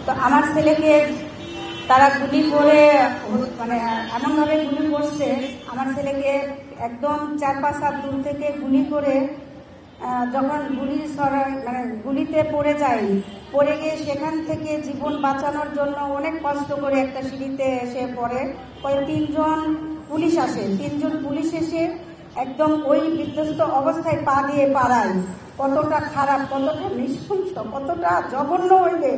তো আমার ছেলেকে তারা গুলি করে মানে এমনভাবে গুলি করছে, আমার ছেলেকে একদম 4-5 হাত দূর থেকে গুলি করে যখন মানে গুলিতে পড়ে যায়, পড়ে গিয়ে সেখান থেকে জীবন বাঁচানোর জন্য অনেক কষ্ট করে একটা সিঁড়িতে এসে পড়ে। ওই 3জন পুলিশ আসে, 3জন পুলিশ এসে একদম ওই বিধ্বস্ত অবস্থায় পা দিয়ে পাড়ায়। কতটা খারাপ, কতটা নিষ্ঠুর, কতটা জঘন্য হইলে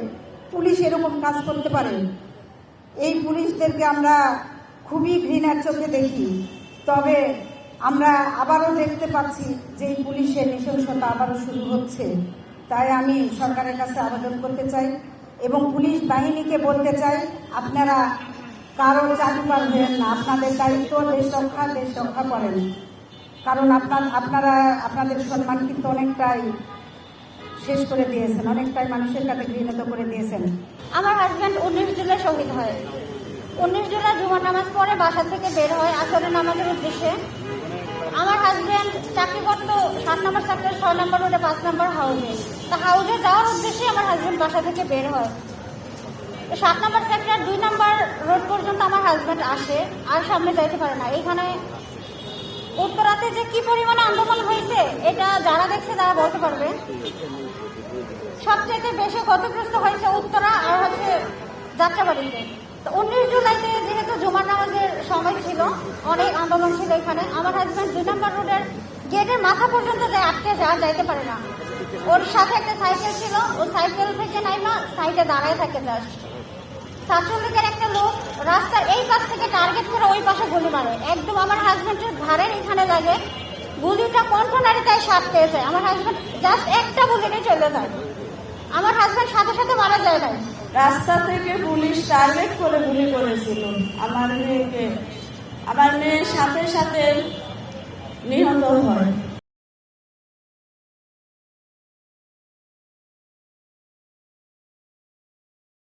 পুলিশ এরকম কাজ করতে পারে। এই পুলিশদেরকে আমরা খুবই ঘৃণার চোখে দেখি। তবে আমরা আবারও দেখতে পাচ্ছি যে এই পুলিশের নৃশংসতা আবারও শুরু হচ্ছে। তাই আমি সরকারের কাছে আবেদন করতে চাই এবং পুলিশ বাহিনীকে বলতে চাই, আপনারা কারো চাকরিপার হবেন না, আপনাদের দায়িত্ব দেশ রক্ষা করেন। কারণ আপনারা আপনাদের সম্মান কিন্তু অনেকটাই শেষ করে দিয়েছেন, অনেকটাই মানুষের কাছে ঘৃণিত করে দিয়েছেন। আমার হাজব্যান্ড 19 জুলাই শহীদ হয়। 19 জুলাই জুমার নামাজ পড়ে বাসা থেকে বের হয় আসরের নামাজের উদ্দেশ্যে। আমার হাজব্যান্ড চাকরি করত 7 নম্বর সেক্টর 6 নম্বর রোডে 5 নম্বর হাউসে। তা হাউসে যাওয়ার উদ্দেশ্যে আমার হাজব্যান্ড বাসা থেকে বের হয়। 7 নম্বর সেক্টর 2 নম্বর রোড পর্যন্ত আমার হাজব্যান্ড আসে, আর সামনে যাইতে পারে না। এখানে উত্তরাতে যে কি পরিমাণে আন্দোলন হয়েছে এটা যারা দেখছে তারা বলতে পারবে। সবচেয়ে বেশি ক্ষতিগ্রস্ত হয়েছে উত্তরা আর যাত্রাবাড়িতে। তো 19 জুলাইতে যেহেতু জুমার নামাজের সময় ছিল, অনেক আন্দোলন ছিল এখানে। আমার হাজব্যান্ড 2 নম্বর রোডের গেটের মাথা পর্যন্ত আটকে যাইতে পারে না। ওর সাথে একটা সাইকেল ছিল, ও সাইকেল থেকে নাইমা সাইডে দাঁড়ায় থাকে। জাস্ট ছাত্রলীগের একটা লোক রাস্তার এই পাশ থেকে টার্গেট করে ওই পাশে গুলি মারে, একদম আমার হাজব্যান্ডের ঘাড়ের এখানে লাগে। গুলিটা কণ্ঠনালীতায় সাপ পেয়েছে। আমার হাজব্যান্ড জাস্ট একটা গুলিতে চলে যায়। আমার হাজব্যান্ড সাথে সাথে মারা যায় নাই। রাস্তা থেকে পুলিশ টার্গেট করে গুলি করেছিল আমার মেয়েকে। আমার মেয়ের সাথে সাথে নিহত হয়।